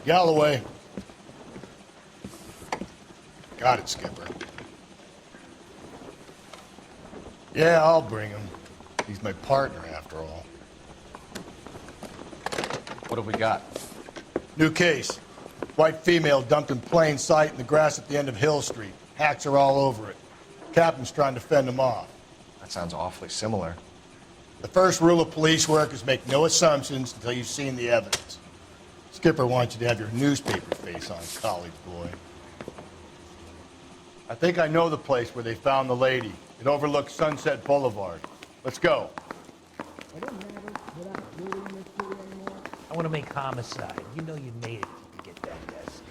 Galloway. Got it, Skipper. Yeah, I'll bring him. He's my partner, after all. What have we got? New case. White female dumped in plain sight in the grass at the end of Hill Street. Hacks are all over it. Captain's trying to fend them off. That sounds awfully similar. The first rule of police work is make no assumptions until you've seen the evidence. Skipper wants you to have your newspaper face on, college boy. I think I know the place where they found the lady. It overlooks Sunset Boulevard. Let's go. I want to make homicide. You know you made it if you get that desk.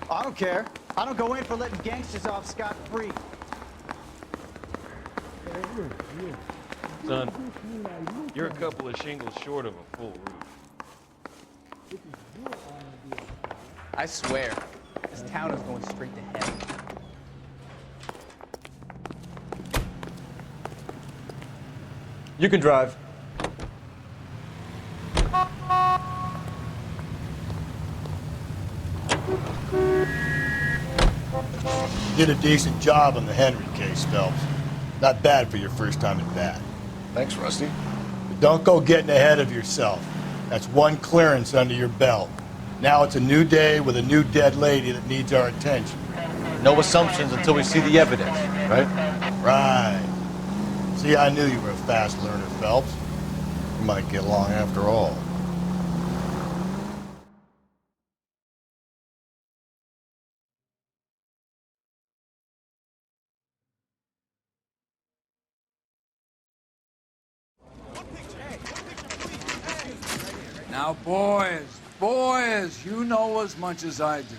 I don't care. I don't go in for letting gangsters off scot-free. Son, you're a couple of shingles short of a full roof. I swear, this town is going straight to hell. You can drive. You did a decent job on the Henry case, Phelps. Not bad for your first time at bat. Thanks, Rusty. But don't go getting ahead of yourself. That's one clearance under your belt. Now it's a new day with a new dead lady that needs our attention. No assumptions until we see the evidence, right? Right. See, I knew you were a fast learner, Phelps. You might get along after all. Now, boys, you know as much as I do.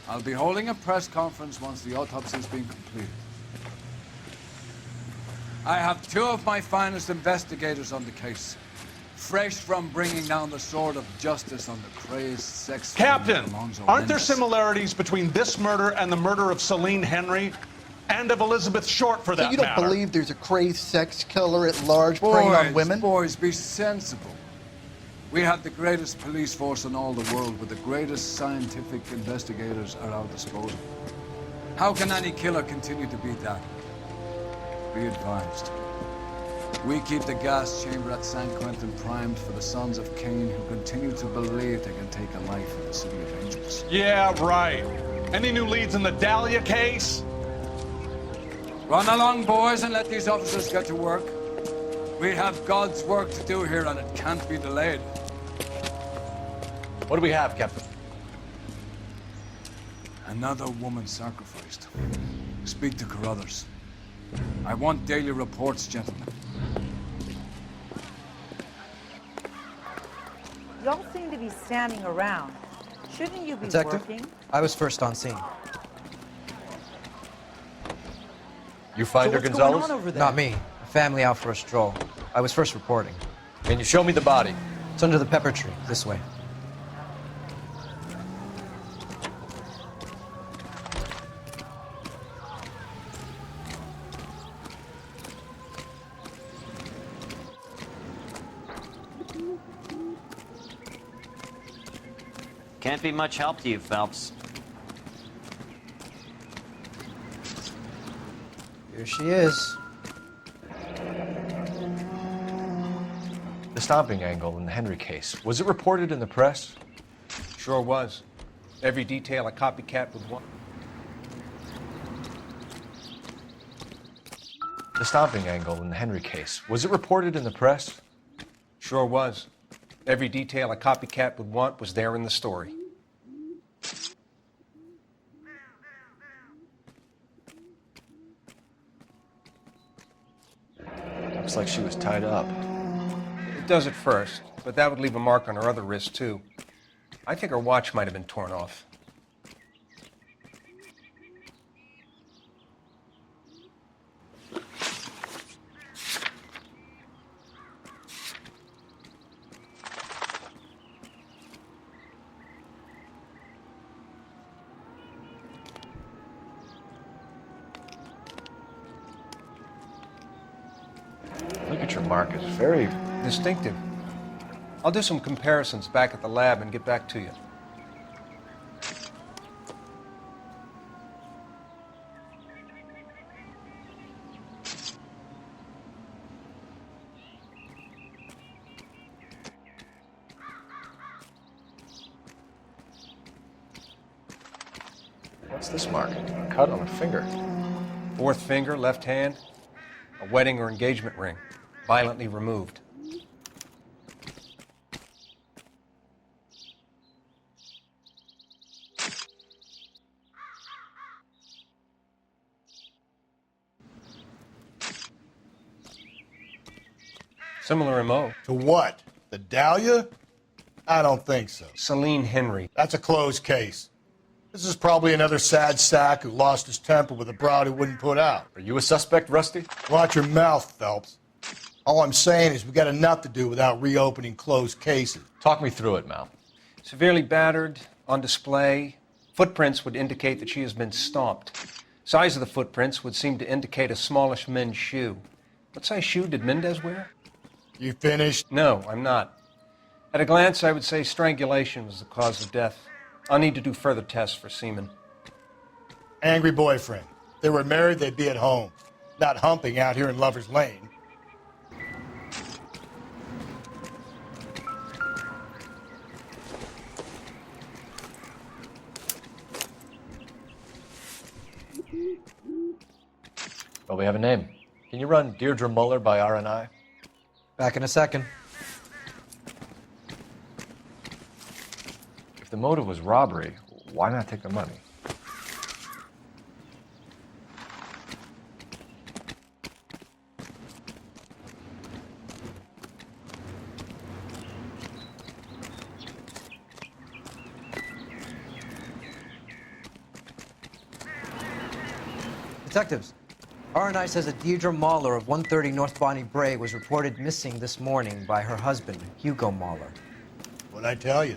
I'll be holding a press conference once the autopsy's been completed. I have two of my finest investigators on the case, fresh from bringing down the sword of justice on the crazed sex... Captain, aren't there similarities between this murder and the murder of Celine Henry? And of Elizabeth Short, for that matter? So you don't believe there's a crazed sex killer at large preying on women? Boys, be sensible. We have the greatest police force in all the world, with the greatest scientific investigators at our disposal. How can any killer continue to beat that? Be advised. We keep the gas chamber at San Quentin primed for the sons of Cain who continue to believe they can take a life in the City of Angels. Yeah, right. Any new leads in the Dahlia case? Run along, boys, and let these officers get to work. We have God's work to do here, and it can't be delayed. What do we have, Captain? Another woman sacrificed. Speak to Carruthers. I want daily reports, gentlemen. Y'all seem to be standing around. Shouldn't you be working? I was first on scene. You find her, Gonzalez? Not me. A family out for a stroll. I was first reporting. Can you show me the body? It's under the pepper tree, this way. Can't be much help to you, Phelps. Here she is. The stomping angle in the Henry case, was it reported in the press? Sure was. Every detail a copycat would want. The stomping angle in the Henry case, was it reported in the press? Sure was. Every detail a copycat would want was there in the story. Looks like she was tied up. It does at first, but that would leave a mark on her other wrist, too. I think her watch might have been torn off. Signature mark is very distinctive. I'll do some comparisons back at the lab and get back to you. What's this mark? A cut on a finger. Fourth finger, left hand, a wedding or engagement ring, violently removed. Similar MO. To what? The Dahlia? I don't think so. Celine Henry. That's a closed case. This is probably another sad sack who lost his temper with a broad he wouldn't put out. Are you a suspect, Rusty? Watch your mouth, Phelps. All I'm saying is we got enough to do without reopening closed cases. Talk me through it, Mal. Severely battered, on display. Footprints would indicate that she has been stomped. Size of the footprints would seem to indicate a smallish men's shoe. What size shoe did Mendez wear? You finished? No, I'm not. At a glance, I would say strangulation was the cause of death. I'll need to do further tests for semen. Angry boyfriend. If they were married, they'd be at home, not humping out here in Lover's Lane. Well, we have a name. Can you run Deirdre Muller by RNI? Back in a second. If the motive was robbery, why not take the money? Detectives, RNI says that Deirdre Mahler of 130 North Bonnie Bray was reported missing this morning by her husband, Hugo Mahler. What'd I tell you?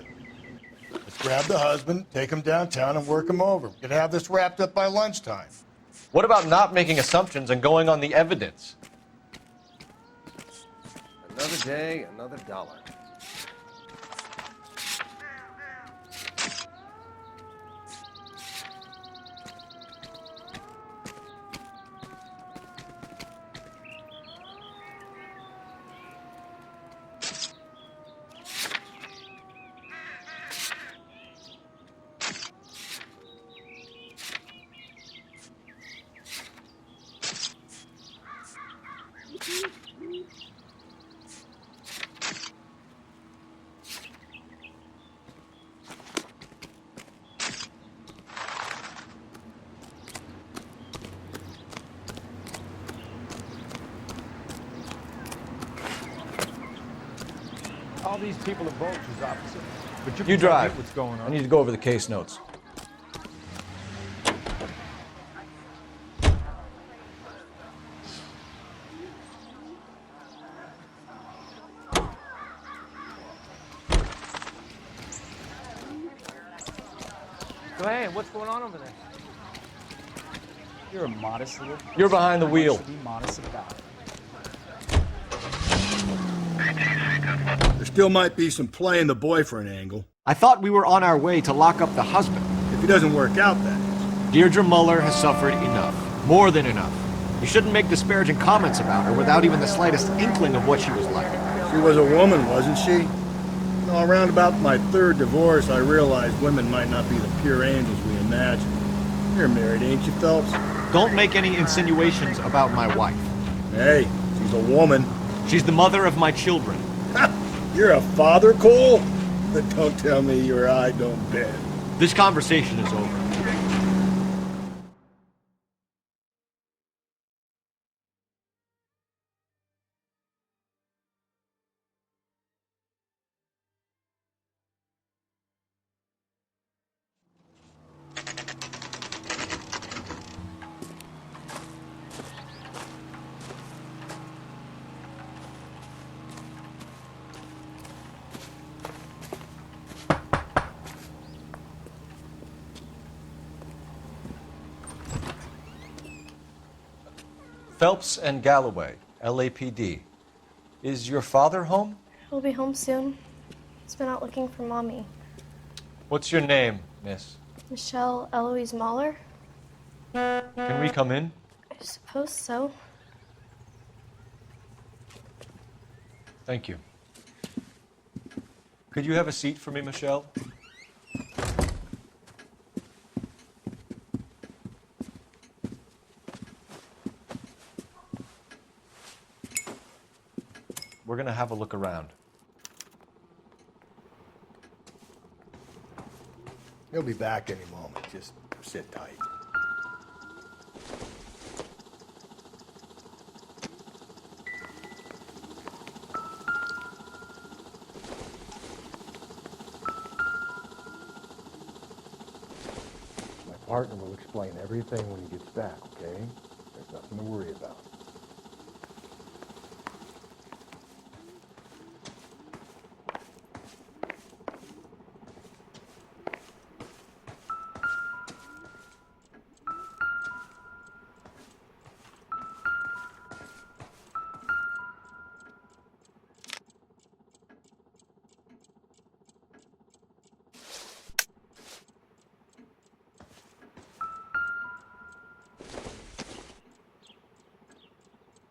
Let's grab the husband, take him downtown, and work him over. We could have this wrapped up by lunchtime. What about not making assumptions and going on the evidence? Another day, another dollar. All these people are vultures, officer. But you You can tell me drive. what's going on. I need to go over the case notes. Go ahead, what's going on over there? You're a modest little... You're behind the wheel. To be modest about it. There still might be some play in the boyfriend angle. I thought we were on our way to lock up the husband. If he doesn't work out, that is. Deirdre Muller has suffered enough. More than enough. You shouldn't make disparaging comments about her without even the slightest inkling of what she was like. She was a woman, wasn't she? You know, around about my third divorce, I realized women might not be the pure angels we imagine. You're married, ain't you, Phelps? Don't make any insinuations about my wife. Hey, she's a woman. She's the mother of my children. You're a father, Cole? But don't tell me your eye don't bend. This conversation is over. Phelps and Galloway, LAPD. Is your father home? He'll be home soon. He's been out looking for Mommy. What's your name, miss? Michelle Eloise Mahler? Can we come in? I suppose so. Thank you. Could you have a seat for me, Michelle? We're going to have a look around. He'll be back any moment. Just sit tight. My partner will explain everything when he gets back, okay? There's nothing to worry about.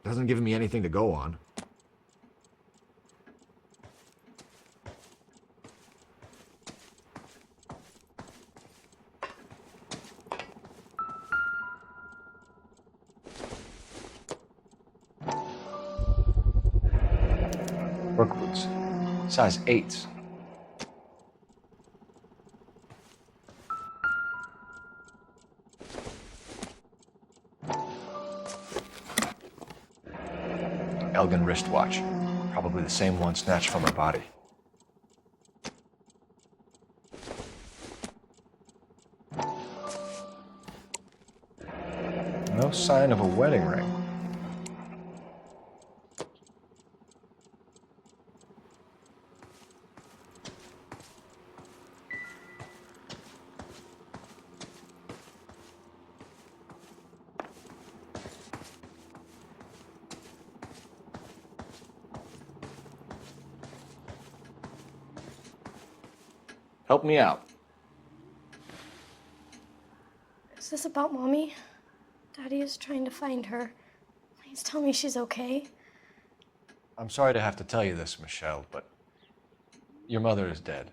Doesn't give me anything to go on. Work boots. Size 8s. Elgin wristwatch. Probably the same one snatched from her body. No sign of a wedding ring. Help me out. Is this about Mommy? Daddy is trying to find her. Please tell me she's okay. I'm sorry to have to tell you this, Michelle, but your mother is dead.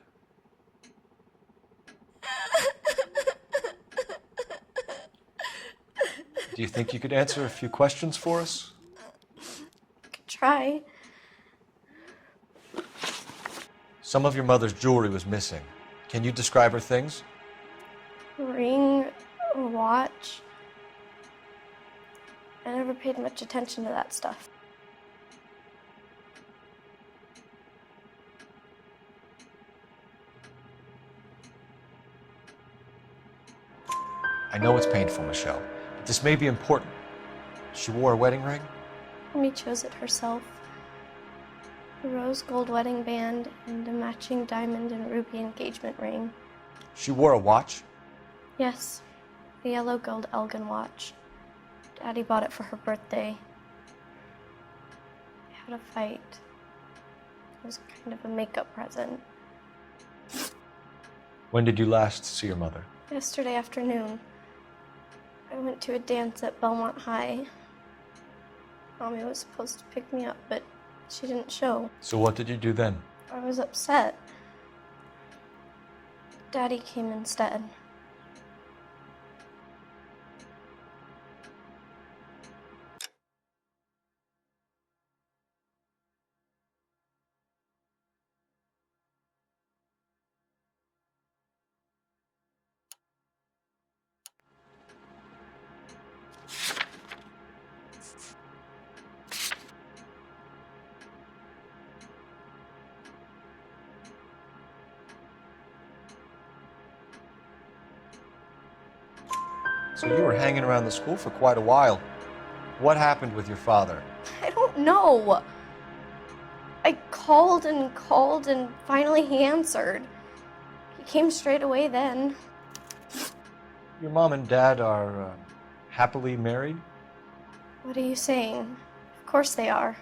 Do you think you could answer a few questions for us? I could try. Some of your mother's jewelry was missing. Can you describe her things? A ring, a watch. I never paid much attention to that stuff. I know it's painful, Michelle, but this may be important. She wore a wedding ring? Mommy chose it herself. A rose gold wedding band and a matching diamond and ruby engagement ring. She wore a watch? Yes, a yellow gold Elgin watch. Daddy bought it for her birthday. We had a fight. It was kind of a makeup present. When did you last see your mother? Yesterday afternoon, I went to a dance at Belmont High. Mommy was supposed to pick me up, but she didn't show. So what did you do then? I was upset. Daddy came instead. So you were hanging around the school for quite a while. What happened with your father? I don't know. I called and finally he answered. He came straight away then. Your mom and dad are happily married? What are you saying? Of course they are.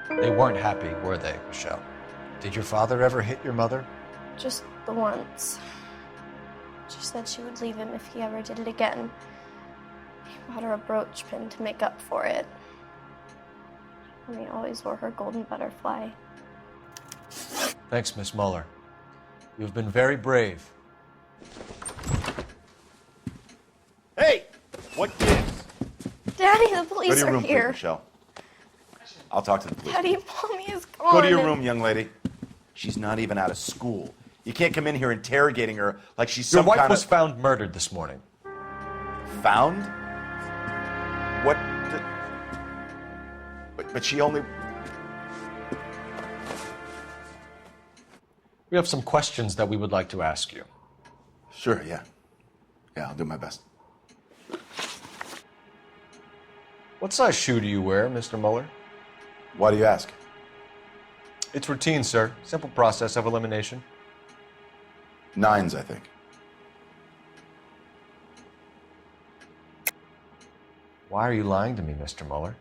They weren't happy, were they, Michelle? Did your father ever hit your mother? Just the once. She said she would leave him if he ever did it again. He bought her a brooch pin to make up for it. And he always wore her golden butterfly. Thanks, Miss Muller. You've been very brave. Hey! What gives? Daddy, the police Go to your are room, here. please, Michelle. I'll talk to the police. Daddy, Mommy is gone. Go to your room, young lady. She's not even out of school. You can't come in here interrogating her like she's Your some wife kind was of... found murdered this morning. Found? What? But she only... We have some questions that we would like to ask you. Sure, yeah. Yeah, I'll do my best. What size shoe do you wear, Mr. Muller? Why do you ask? It's routine, sir. Simple process of elimination. 9s, I think. Why are you lying to me, Mr. Muller?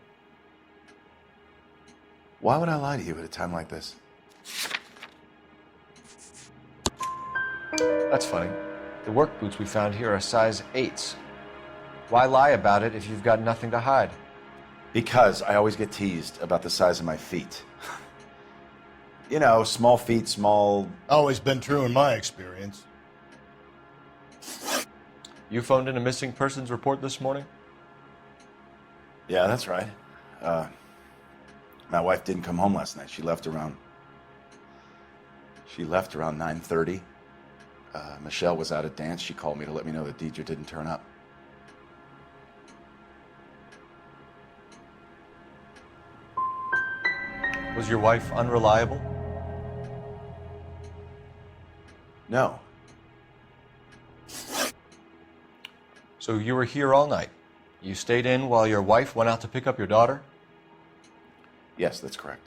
Why would I lie to you at a time like this? That's funny. The work boots we found here are size 8s. Why lie about it if you've got nothing to hide? Because I always get teased about the size of my feet. You know, small feet, small... Always been true in my experience. You phoned in a missing persons report this morning? Yeah, that's right. My wife didn't come home last night. She left around 9:30. Michelle was out at dance. She called me to let me know that Deidre didn't turn up. Was your wife unreliable? No. So you were here all night. You stayed in while your wife went out to pick up your daughter? Yes, that's correct.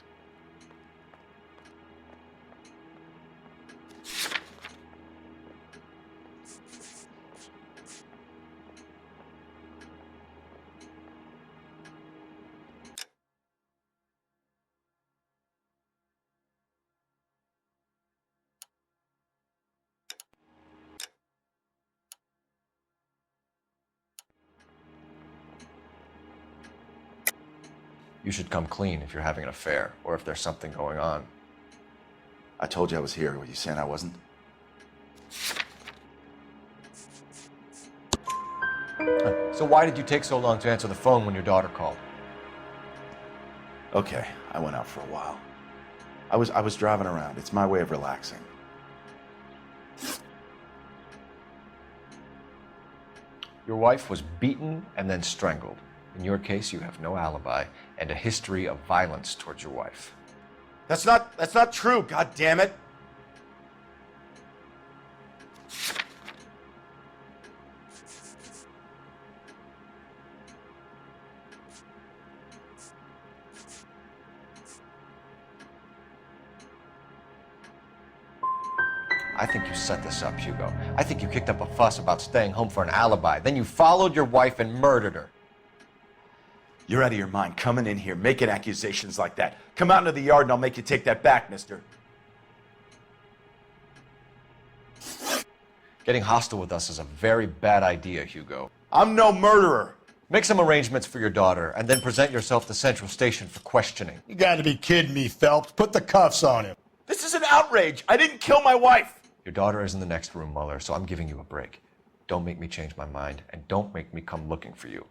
You should come clean if you're having an affair or if there's something going on. I told you I was here. Were you saying I wasn't? So why did you take so long to answer the phone when your daughter called? Okay, I went out for a while. I was driving around. It's my way of relaxing. Your wife was beaten and then strangled. In your case, you have no alibi and a history of violence towards your wife. That's not true, god damn it. I think you set this up, Hugo. I think you kicked up a fuss about staying home for an alibi. Then you followed your wife and murdered her. You're out of your mind coming in here making accusations like that. Come out into the yard and I'll make you take that back, mister. Getting hostile with us is a very bad idea, Hugo. I'm no murderer. Make some arrangements for your daughter and then present yourself to Central Station for questioning. You gotta be kidding me, Phelps. Put the cuffs on him. This is an outrage. I didn't kill my wife. Your daughter is in the next room, Muller, so I'm giving you a break. Don't make me change my mind, and don't make me come looking for you.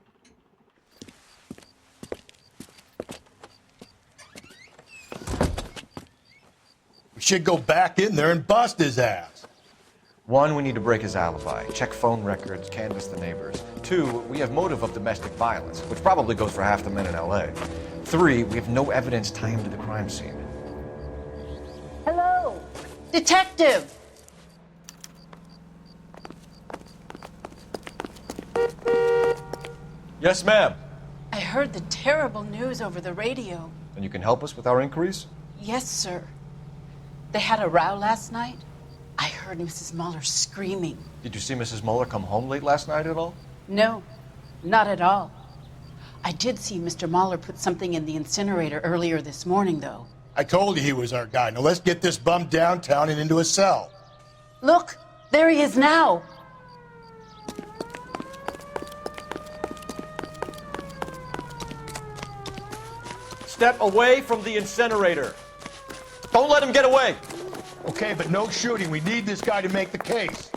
We should go back in there and bust his ass. 1, we need to break his alibi. Check phone records, canvass the neighbors. 2, we have motive of domestic violence, which probably goes for half the men in L.A. 3, we have no evidence tying him to the crime scene. Hello. Detective! Yes, ma'am. I heard the terrible news over the radio. And you can help us with our inquiries? Yes, sir. They had a row last night. I heard Mrs. Muller screaming. Did you see Mrs. Muller come home late last night at all? No, not at all. I did see Mr. Muller put something in the incinerator earlier this morning, though. I told you he was our guy. Now let's get this bum downtown and into a cell. Look, there he is now. Step away from the incinerator. Don't let him get away. Okay, but no shooting. We need this guy to make the case.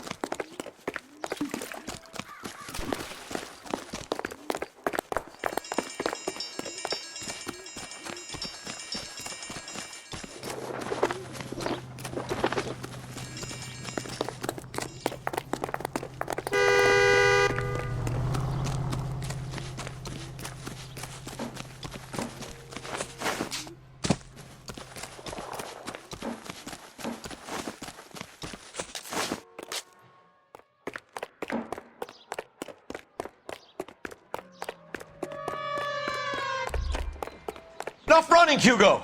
Enough running, Hugo!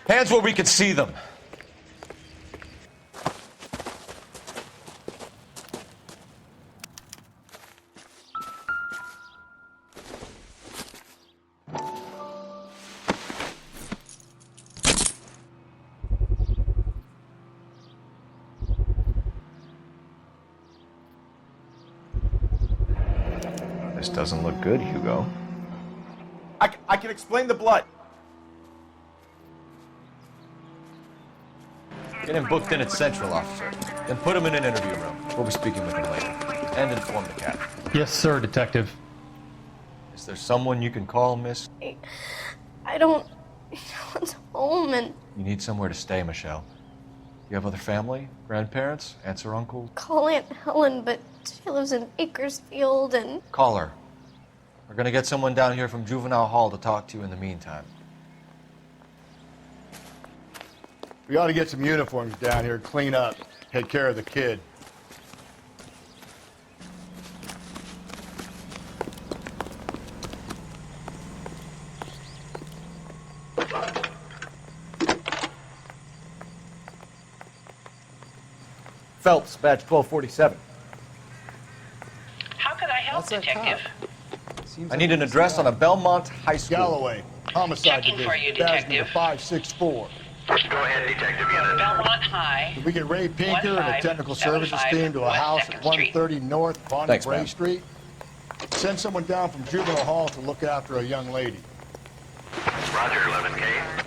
Hands where we can see them. This doesn't look good, Hugo. I can explain the blood. Get him booked in at Central, officer. Then put him in an interview room. We'll be speaking with him later. And inform the captain. Yes, sir, Detective. Is there someone you can call, miss? I don't... No one's home and... You need somewhere to stay, Michelle. You have other family? Grandparents? Aunts or uncles? Call Aunt Helen, but she lives in Bakersfield and... Call her. We're gonna get someone down here from Juvenile Hall to talk to you in the meantime. We ought to get some uniforms down here, clean up, take care of the kid. Phelps, badge 1247. How can I help, Detective? I need an address on a Belmont High School. Galloway, homicide Checking division. for you, Badge number Detective. 564. Go ahead, Detective Unit. Belmont High. Did we get Ray Pinker and a technical services team to a house at 130 North Bonnie Thanks, Bray ma'am. Street? Send someone down from Juvenile Hall to look after a young lady. Roger, 11K.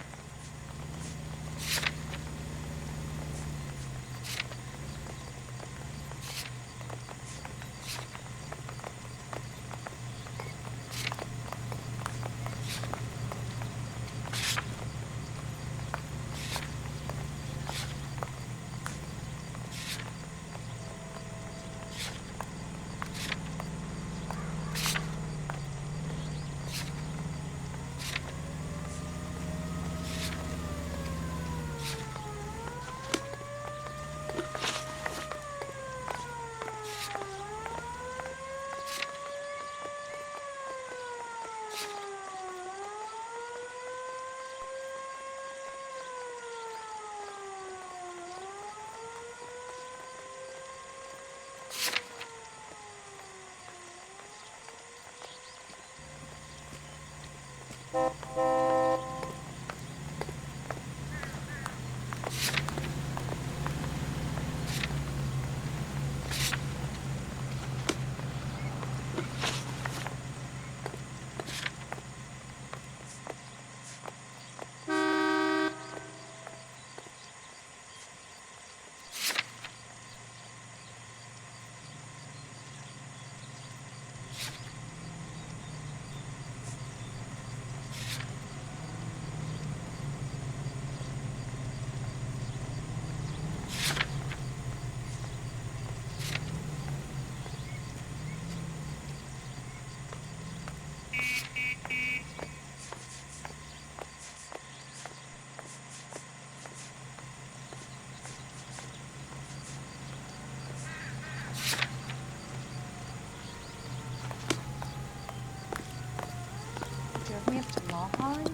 Holland?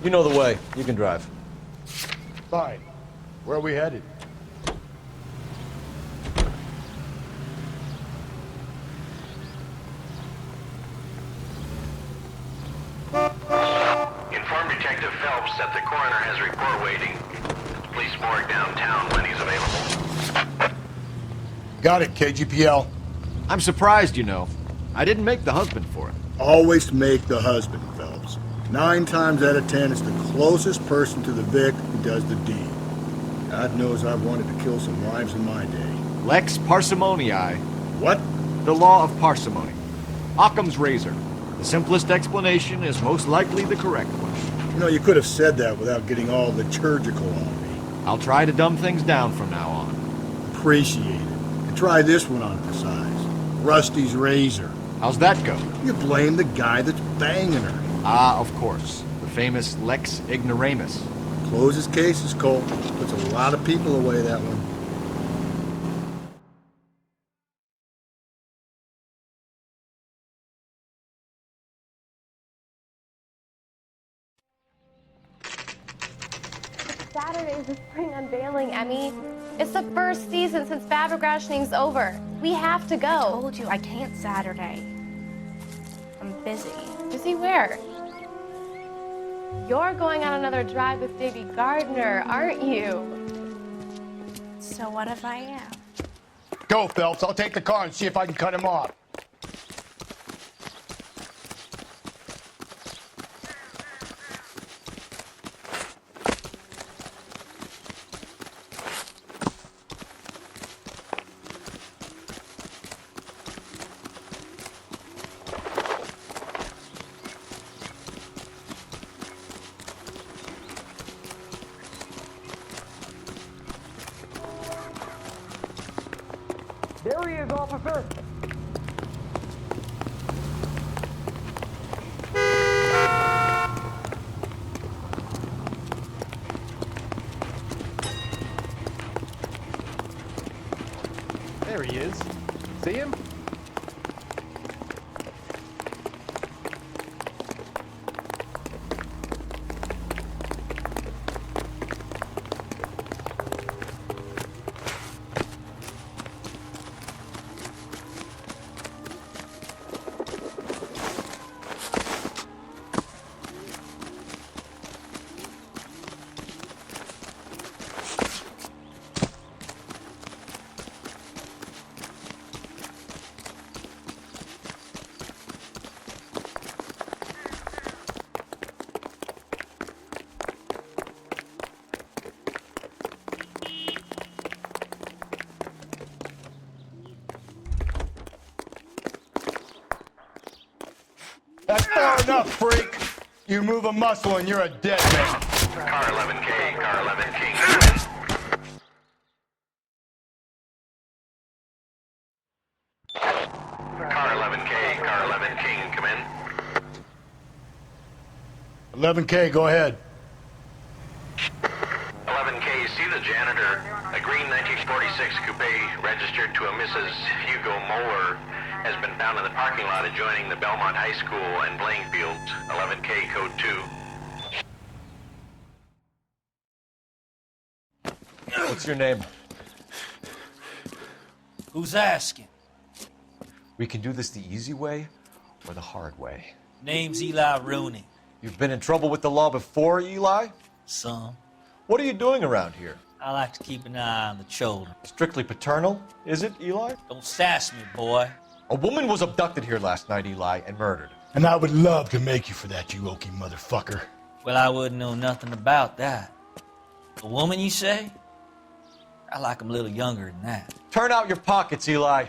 You know the way. You can drive. Fine. Where are we headed? Inform Detective Phelps that the coroner has report waiting at the police morgue downtown when he's available. Got it, KGPL. I'm surprised, you know. I didn't make the husband for it. Always make the husband, Phelps. 9 times out of 10, it's the closest person to the Vic who does the deed. God knows I've wanted to kill some wives in my day. Lex parsimoniae. What? The law of parsimony. Occam's razor. The simplest explanation is most likely the correct one. You know, you could have said that without getting all liturgical on me. I'll try to dumb things down from now on. Appreciate it. And try this one on for size. Rusty's razor. How's that go? You blame the guy that's banging her. Ah, of course. The famous Lex ignoramus. Closes cases, Cole. Puts a lot of people away, that one. Saturday is the spring unveiling, Emmy. It's the first season since fabric rationing's over. We have to go. I told you I can't Saturday. I'm busy. Busy where? You're going on another drive with Davy Gardner, aren't you? So what if I am? Go, Phelps. I'll take the car and see if I can cut him off. There he is, officer. There he is. See him? That's far enough, freak. You move a muscle and you're a dead man. Car 11K, Car 11 King, come in. Car 11K, Car 11 King, come in. 11K, go ahead. 11K, see the janitor. A green 1946 coupe registered to a Mrs. Hugo Moeller has been found in the parking lot adjoining the Belmont High School and playing fields. 11K, code 2. What's your name? Who's asking? We can do this the easy way or the hard way. Name's Eli Rooney. You've been in trouble with the law before, Eli? Some. What are you doing around here? I like to keep an eye on the children. Strictly paternal, is it, Eli? Don't sass me, boy. A woman was abducted here last night, Eli, and murdered. And I would love to make you for that, you oaky motherfucker. Well, I wouldn't know nothing about that. A woman, you say? I like 'em a little younger than that. Turn out your pockets, Eli.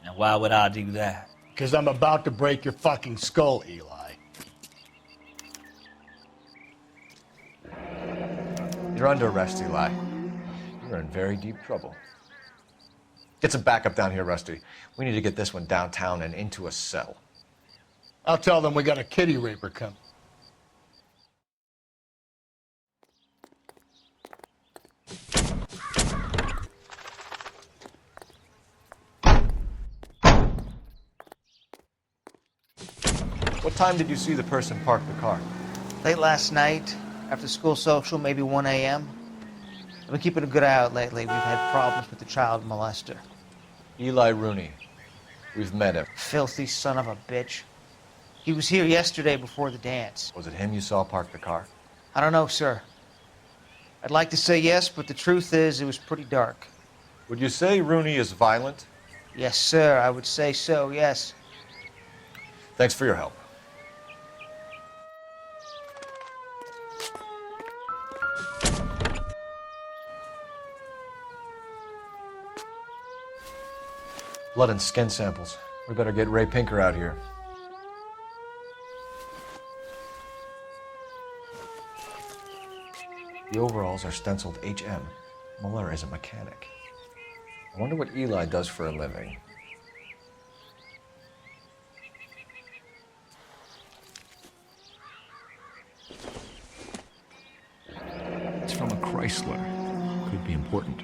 Now, why would I do that? Because I'm about to break your fucking skull, Eli. You're under arrest, Eli. You're in very deep trouble. Get some backup down here, Rusty. We need to get this one downtown and into a cell. I'll tell them we got a kitty raper coming. What time did you see the person park the car? Late last night, after school social, maybe 1 a.m. I've been keeping a good eye out lately. We've had problems with the child molester. Eli Rooney. We've met him. Filthy son of a bitch. He was here yesterday before the dance. Was it him you saw park the car? I don't know, sir. I'd like to say yes, but the truth is it was pretty dark. Would you say Rooney is violent? Yes, sir. I would say so, yes. Thanks for your help. Blood and skin samples. We better get Ray Pinker out here. The overalls are stenciled HM. Muller is a mechanic. I wonder what Eli does for a living. It's from a Chrysler. Could be important.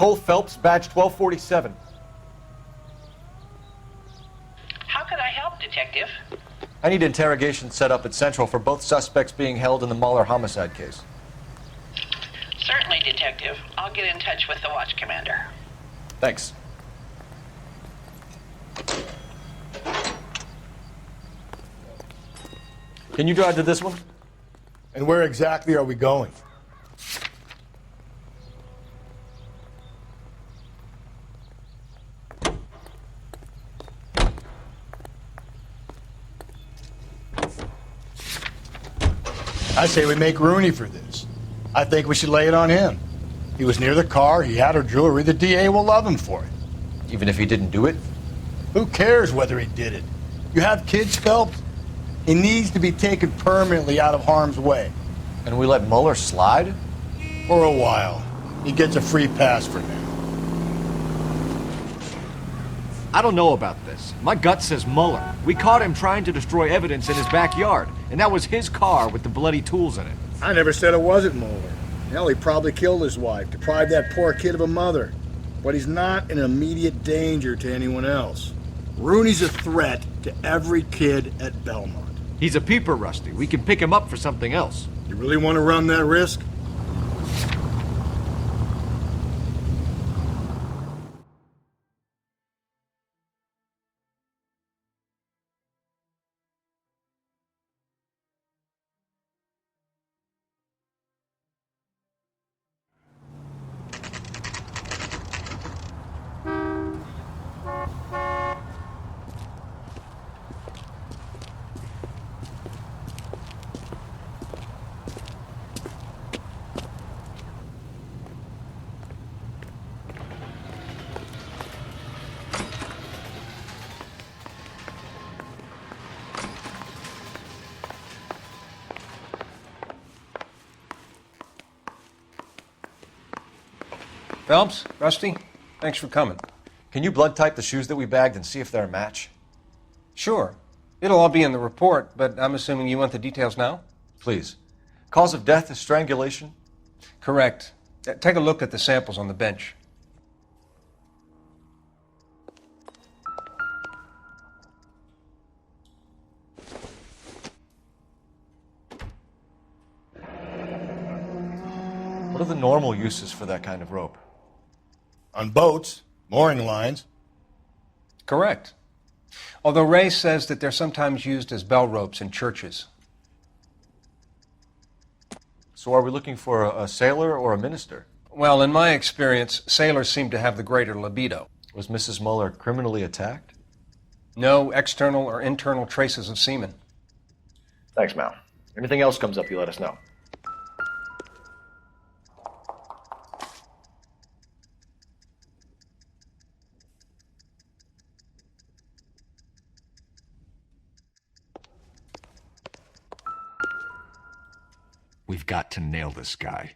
Cole Phelps, badge 1247. How can I help, Detective? I need interrogation set up at Central for both suspects being held in the Mahler homicide case. Certainly, Detective. I'll get in touch with the watch commander. Thanks. Can you drive to this one? And where exactly are we going? I say we make Rooney for this. I think we should lay it on him. He was near the car, he had her jewelry, the DA will love him for it. Even if he didn't do it? Who cares whether he did it? You have kids, Phelps? He needs to be taken permanently out of harm's way. And we let Muller slide? For a while. He gets a free pass for now. I don't know about this. My gut says Muller. We caught him trying to destroy evidence in his backyard, and that was his car with the bloody tools in it. I never said it wasn't Muller. Hell, he probably killed his wife, deprived that poor kid of a mother. But he's not an immediate danger to anyone else. Rooney's a threat to every kid at Belmont. He's a peeper, Rusty. We can pick him up for something else. You really want to run that risk? Phelps, Rusty, thanks for coming. Can you blood type the shoes that we bagged and see if they're a match? Sure. It'll all be in the report, but I'm assuming you want the details now? Please. Cause of death is strangulation? Correct. Take a look at the samples on the bench. the normal uses for that kind of rope? On boats, mooring lines. Correct. Although Ray says that they're sometimes used as bell ropes in churches. So are we looking for a sailor or a minister? Well, in my experience, sailors seem to have the greater libido. Was Mrs. Muller criminally attacked? No external or internal traces of semen. Thanks, Mal. Anything else comes up, you let us know. We've got to nail this guy.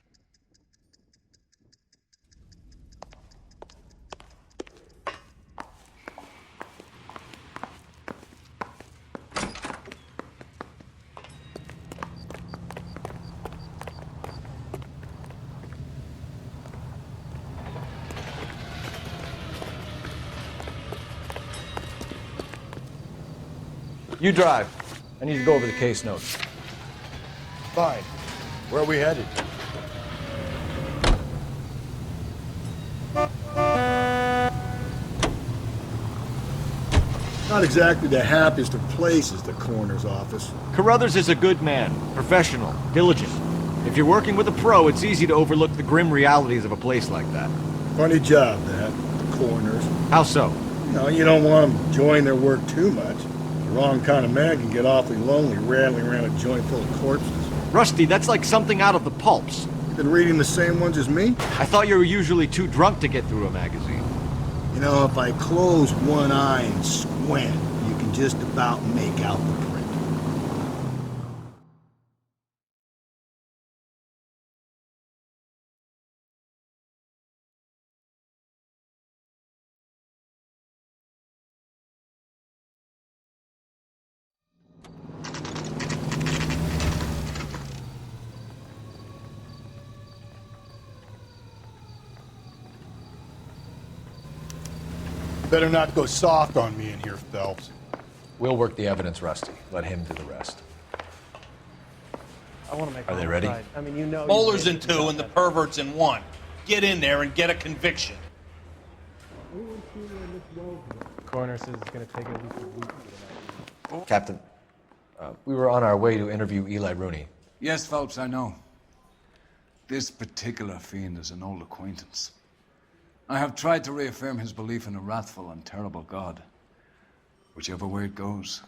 You drive. I need to go over the case notes. Fine. Where are we headed? Not exactly the happiest of places, the coroner's office. Carruthers is a good man, professional, diligent. If you're working with a pro, it's easy to overlook the grim realities of a place like that. Funny job, that, the coroner's. How so? You don't want them enjoying their work too much. The wrong kind of man can get awfully lonely rattling around a joint full of corpses. Rusty, that's like something out of the pulps. You been reading the same ones as me? I thought you were usually too drunk to get through a magazine. If I close one eye and squint, you can just about make out the print. Better not go soft on me in here, Phelps. We'll work the evidence, Rusty. Let him do the rest. I want to make. Are they ready? I mean, you know. Bowler's in 2 and the pervert's in 1. Get in there and get a conviction. Coroner says it's going to take at least a week. Captain, we were on our way to interview Eli Rooney. Yes, Phelps, I know. This particular fiend is an old acquaintance. I have tried to reaffirm his belief in a wrathful and terrible God. Whichever way it goes,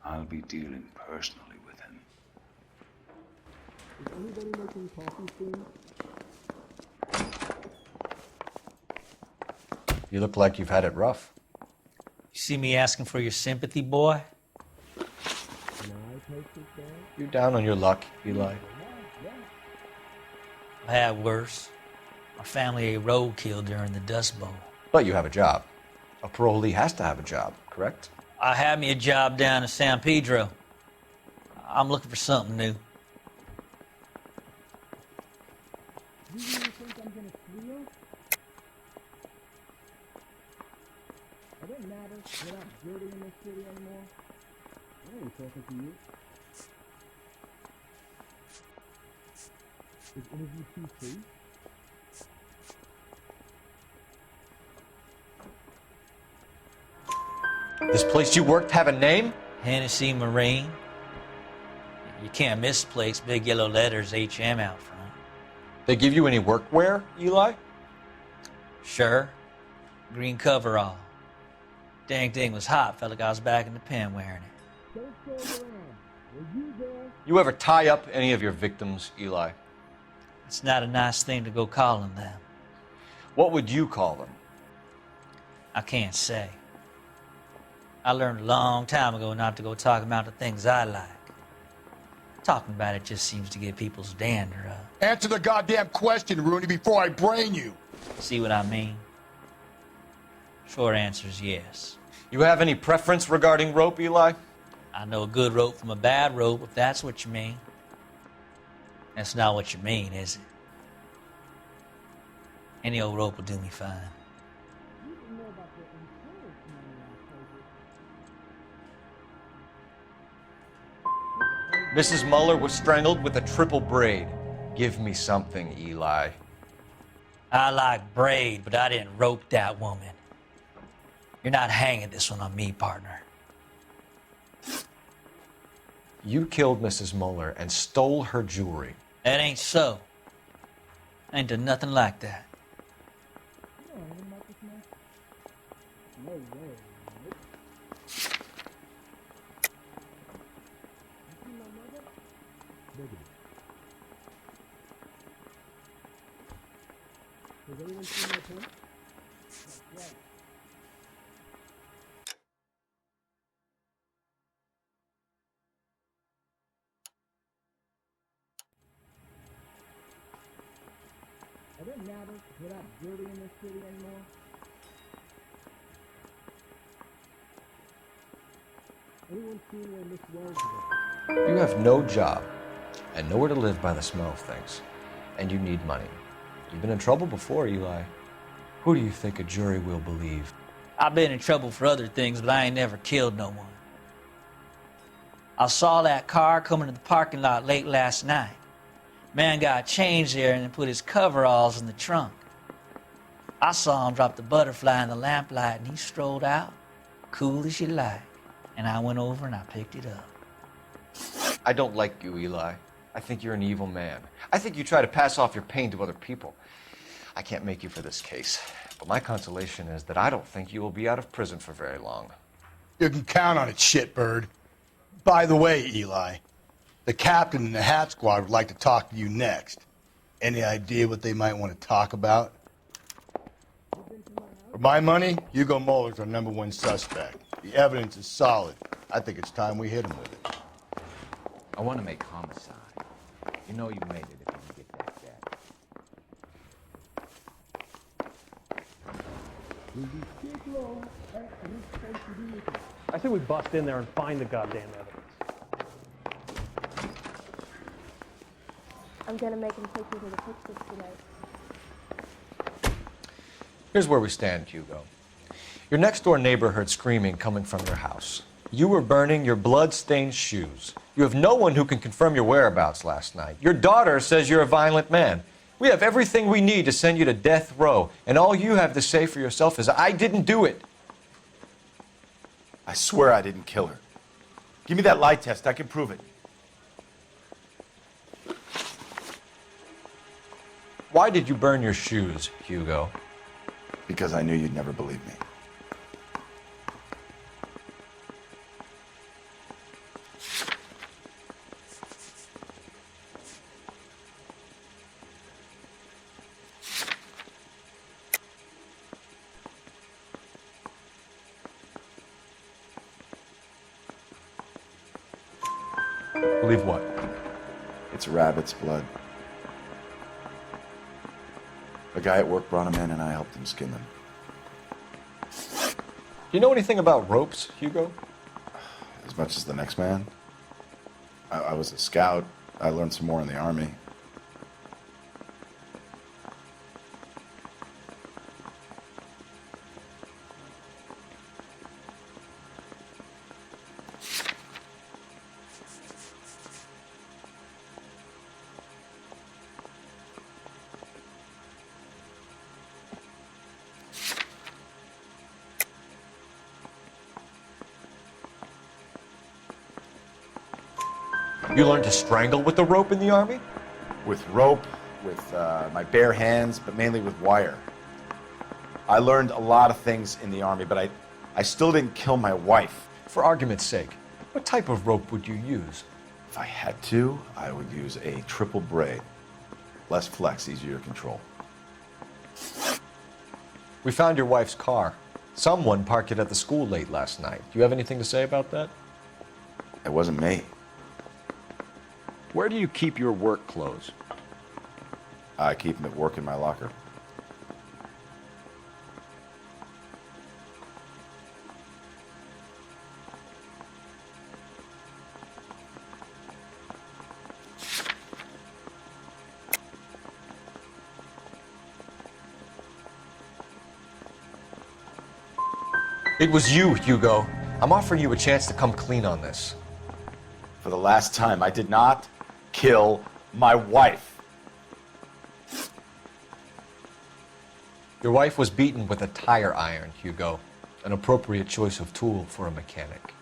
I'll be dealing personally with him. Is anybody making coffee soon? You look like you've had it rough. You see me asking for your sympathy, boy? You're down on your luck, Eli. I had worse. My family ate roadkill during the Dust Bowl. But you have a job. A parolee has to have a job, correct? I had me a job down in San Pedro. I'm looking for something new. Do you really think I'm going to steal? Are there matters without dirty in this city anymore? I ain't talking to you. Is interview 2 free? This place you worked have a name? Hennessy Marine. You can't misplace big yellow letters HM out front. They give you any workwear, Eli? Sure. Green coverall. Dang thing was hot. Felt like I was back in the pen wearing it. Don't go around. Were you there? You ever tie up any of your victims, Eli? It's not a nice thing to go calling them. What would you call them? I can't say. I learned a long time ago not to go talking about the things I like. Talking about it just seems to get people's dander up. Answer the goddamn question, Rooney, before I brain you. See what I mean? Short answer is yes. You have any preference regarding rope, Eli? I know a good rope from a bad rope, if that's what you mean. That's not what you mean, is it? Any old rope will do me fine. Mrs. Muller was strangled with a triple braid. Give me something, Eli. I like Braid, but I didn't rope that woman. You're not hanging this one on me, partner. You killed Mrs. Muller and stole her jewelry. That ain't so. I ain't done nothing like that. No way. You see my mother? Baby. Has anyone seen my pen? That's right. Are there matters without beauty in this city anymore? Anyone seen where Miss Wells is? You have no job and nowhere to live by the smell of things. And you need money. You've been in trouble before, Eli. Who do you think a jury will believe? I've been in trouble for other things, but I ain't never killed no one. I saw that car coming to the parking lot late last night. Man got changed there and then put his coveralls in the trunk. I saw him drop the butterfly in the lamplight and he strolled out, cool as you like. And I went over and I picked it up. I don't like you, Eli. I think you're an evil man. I think you try to pass off your pain to other people. I can't make you for this case, but my consolation is that I don't think you will be out of prison for very long. You can count on it, shitbird. By the way, Eli, the captain and the hat squad would like to talk to you next. Any idea what they might want to talk about? For my money, Hugo Muller's our #1 suspect. The evidence is solid. I think it's time we hit him with it. I want to make homicide. You know you made it if you can get that cat. I say we bust in there and find the goddamn evidence. I'm gonna make him take me to the pictures tonight. Here's where we stand, Hugo. Your next-door neighbor heard screaming coming from your house. You were burning your blood-stained shoes. You have no one who can confirm your whereabouts last night. Your daughter says you're a violent man. We have everything we need to send you to death row, and all you have to say for yourself is, I didn't do it. I swear I didn't kill her. Give me that lie test. I can prove it. Why did you burn your shoes, Hugo? Because I knew you'd never believe me. Believe what? It's rabbit's blood. A guy at work brought him in and I helped him skin them. Do you know anything about ropes, Hugo? As much as the next man. I was a scout. I learned some more in the army. You learned to strangle with the rope in the army? With rope, with my bare hands, but mainly with wire. I learned a lot of things in the army, but I still didn't kill my wife. For argument's sake, what type of rope would you use? If I had to, I would use a triple braid. Less flex, easier to control. We found your wife's car. Someone parked it at the school late last night. Do you have anything to say about that? It wasn't me. Where do you keep your work clothes? I keep them at work in my locker. It was you, Hugo. I'm offering you a chance to come clean on this. For the last time, I did not kill my wife. Your wife was beaten with a tire iron, Hugo. An appropriate choice of tool for a mechanic.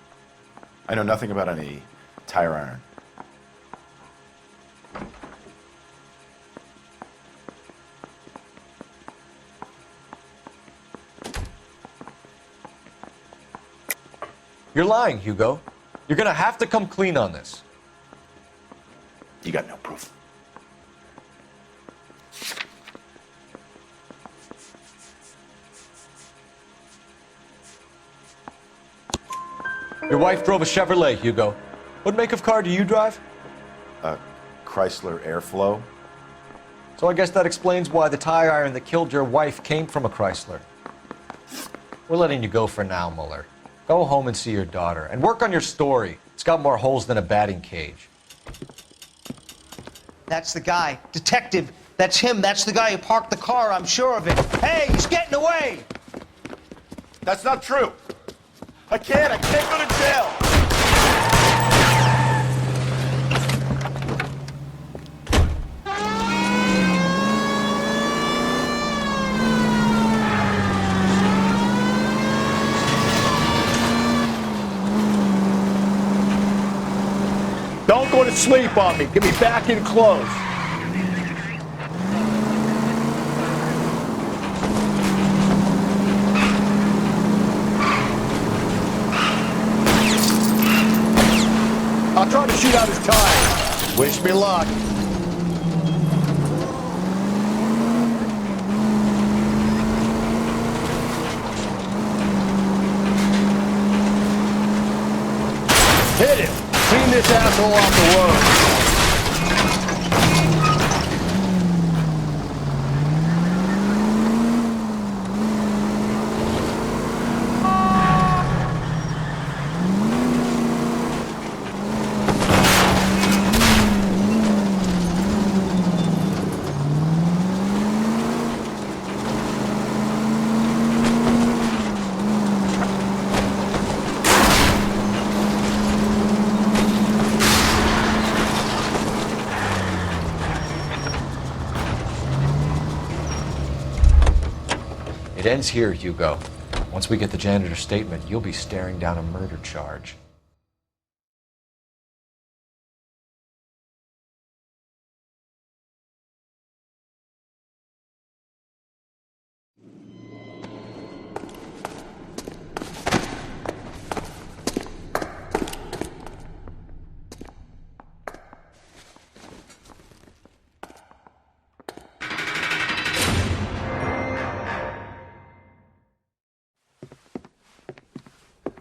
I know nothing about any tire iron. You're lying, Hugo. You're gonna have to come clean on this. You got no proof. Your wife drove a Chevrolet, Hugo. What make of car do you drive? A Chrysler Airflow. So I guess that explains why the tire iron that killed your wife came from a Chrysler. We're letting you go for now, Mueller. Go home and see your daughter, and work on your story. It's got more holes than a batting cage. That's the guy. Detective, that's him. That's the guy who parked the car, I'm sure of it. Hey, he's getting away! That's not true. I can't go to jail. Don't go to sleep on me. Get me back in close. I'll try to shoot out his tire. Wish me luck. Hit him. Clean this asshole off the road. It ends here, Hugo. Once we get the janitor's statement, you'll be staring down a murder charge.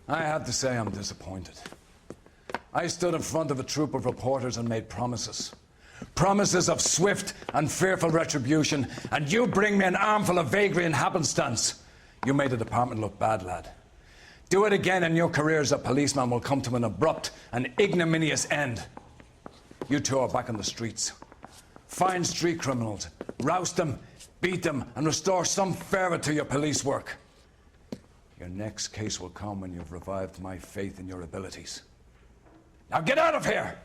I have to say I'm disappointed. I stood in front of a troop of reporters and made promises. Promises of swift and fearful retribution, and you bring me an armful of vagary and happenstance. You made the department look bad, lad. Do it again and your career as a policeman will come to an abrupt and ignominious end. You two are back on the streets. Find street criminals, roust them, beat them, and restore some fervor to your police work. Your next case will come when you've revived my faith in your abilities. Now get out of here!